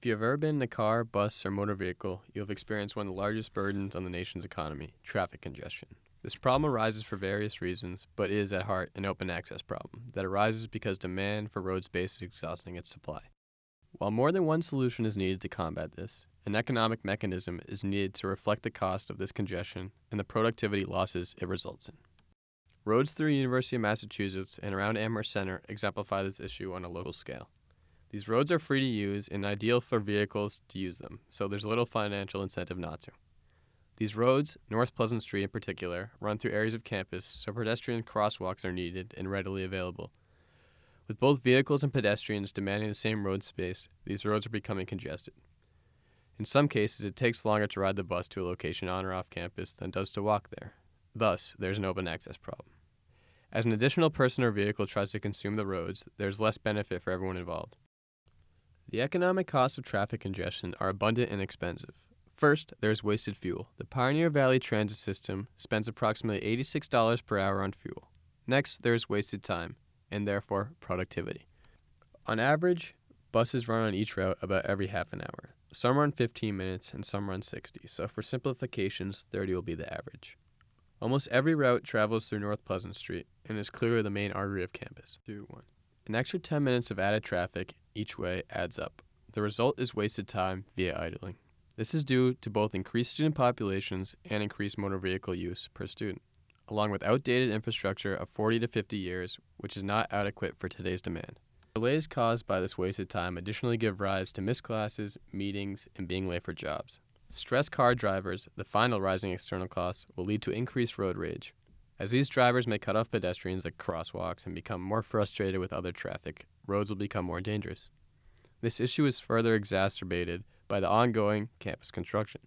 If you have ever been in a car, bus, or motor vehicle, you have experienced one of the largest burdens on the nation's economy, traffic congestion. This problem arises for various reasons, but is at heart an open access problem that arises because demand for road space is exhausting its supply. While more than one solution is needed to combat this, an economic mechanism is needed to reflect the cost of this congestion and the productivity losses it results in. Roads through the University of Massachusetts and around Amherst Center exemplify this issue on a local scale. These roads are free to use and ideal for vehicles to use them, so there's little financial incentive not to. These roads, North Pleasant Street in particular, run through areas of campus, so pedestrian crosswalks are needed and readily available. With both vehicles and pedestrians demanding the same road space, these roads are becoming congested. In some cases, it takes longer to ride the bus to a location on or off campus than it does to walk there. Thus, there's an open access problem. As an additional person or vehicle tries to consume the roads, there's less benefit for everyone involved. The economic costs of traffic congestion are abundant and expensive. First, there's wasted fuel. The Pioneer Valley Transit System spends approximately $86 per hour on fuel. Next, there's wasted time, and therefore productivity. On average, buses run on each route about every half an hour. Some run 15 minutes and some run 60, so for simplifications, 30 will be the average. Almost every route travels through North Pleasant Street and is clearly the main artery of campus. 2, 1. An extra 10 minutes of added traffic each way adds up. The result is wasted time via idling. This is due to both increased student populations and increased motor vehicle use per student, along with outdated infrastructure of 40 to 50 years, which is not adequate for today's demand. Delays caused by this wasted time additionally give rise to missed classes, meetings, and being late for jobs. Stressed car drivers, the final rising external costs, will lead to increased road rage. As these drivers may cut off pedestrians at crosswalks and become more frustrated with other traffic, roads will become more dangerous. This issue is further exacerbated by the ongoing campus construction.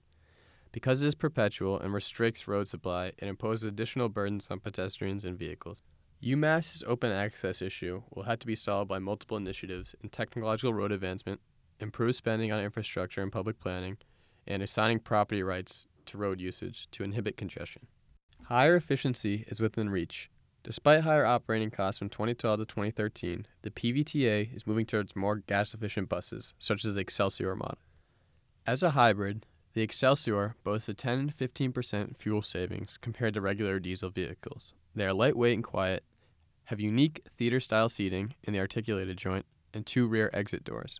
Because it is perpetual and restricts road supply, it imposes additional burdens on pedestrians and vehicles. UMass's open access issue will have to be solved by multiple initiatives in technological road advancement, improved spending on infrastructure and public planning, and assigning property rights to road usage to inhibit congestion. Higher efficiency is within reach. Despite higher operating costs from 2012 to 2013, the PVTA is moving towards more gas-efficient buses, such as the Excelsior model. As a hybrid, the Excelsior boasts a 10-15% fuel savings compared to regular diesel vehicles. They are lightweight and quiet, have unique theater-style seating in the articulated joint, and 2 rear exit doors.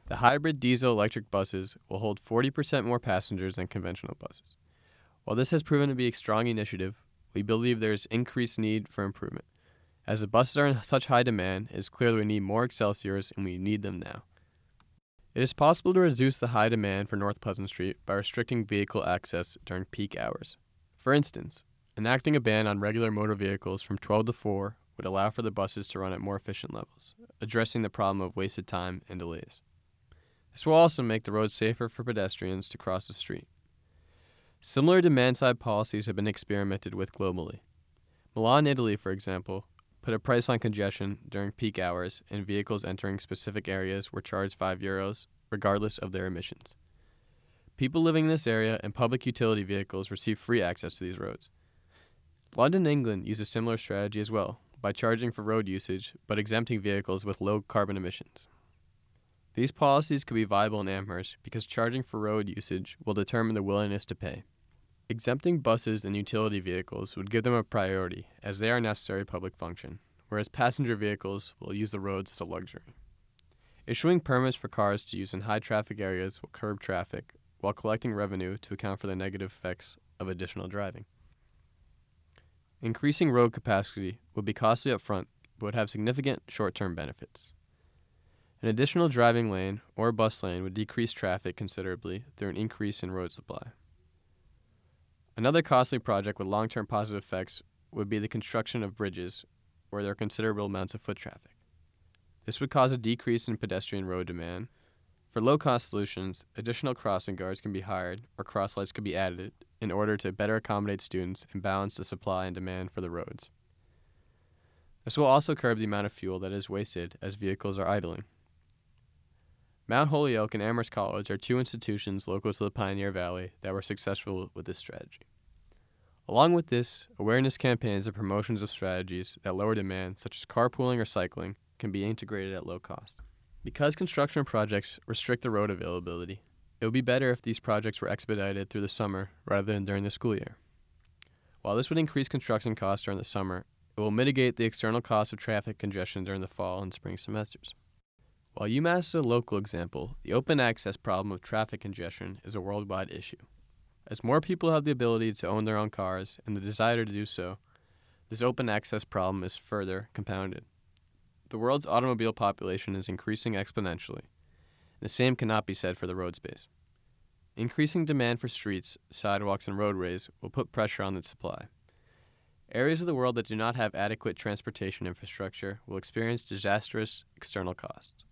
The hybrid diesel-electric buses will hold 40% more passengers than conventional buses. While this has proven to be a strong initiative, we believe there is increased need for improvement. As the buses are in such high demand, it is clear that we need more Excelsiors and we need them now. It is possible to reduce the high demand for North Pleasant Street by restricting vehicle access during peak hours. For instance, enacting a ban on regular motor vehicles from 12 to 4 would allow for the buses to run at more efficient levels, addressing the problem of wasted time and delays. This will also make the road safer for pedestrians to cross the street. Similar demand-side policies have been experimented with globally. Milan, Italy, for example, put a price on congestion during peak hours, and vehicles entering specific areas were charged €5 regardless of their emissions. People living in this area and public utility vehicles receive free access to these roads. London, England used a similar strategy as well, by charging for road usage but exempting vehicles with low carbon emissions. These policies could be viable in Amherst because charging for road usage will determine the willingness to pay. Exempting buses and utility vehicles would give them a priority, as they are a necessary public function, whereas passenger vehicles will use the roads as a luxury. Issuing permits for cars to use in high-traffic areas will curb traffic, while collecting revenue to account for the negative effects of additional driving. Increasing road capacity would be costly up front, but would have significant short-term benefits. An additional driving lane or bus lane would decrease traffic considerably through an increase in road supply. Another costly project with long-term positive effects would be the construction of bridges where there are considerable amounts of foot traffic. This would cause a decrease in pedestrian road demand. For low-cost solutions, additional crossing guards can be hired or crosslights could be added in order to better accommodate students and balance the supply and demand for the roads. This will also curb the amount of fuel that is wasted as vehicles are idling. Mount Holyoke and Amherst College are 2 institutions local to the Pioneer Valley that were successful with this strategy. Along with this, awareness campaigns and promotions of strategies that lower demand, such as carpooling or cycling, can be integrated at low cost. Because construction projects restrict the road availability, it would be better if these projects were expedited through the summer rather than during the school year. While this would increase construction costs during the summer, it will mitigate the external costs of traffic congestion during the fall and spring semesters. While UMass is a local example, the open access problem of traffic congestion is a worldwide issue. As more people have the ability to own their own cars and the desire to do so, this open access problem is further compounded. The world's automobile population is increasing exponentially. The same cannot be said for the road space. Increasing demand for streets, sidewalks, and roadways will put pressure on its supply. Areas of the world that do not have adequate transportation infrastructure will experience disastrous external costs.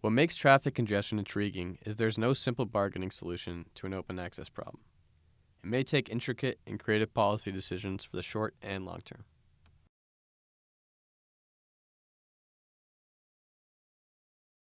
What makes traffic congestion intriguing is there is no simple bargaining solution to an open access problem. It may take intricate and creative policy decisions for the short and long term.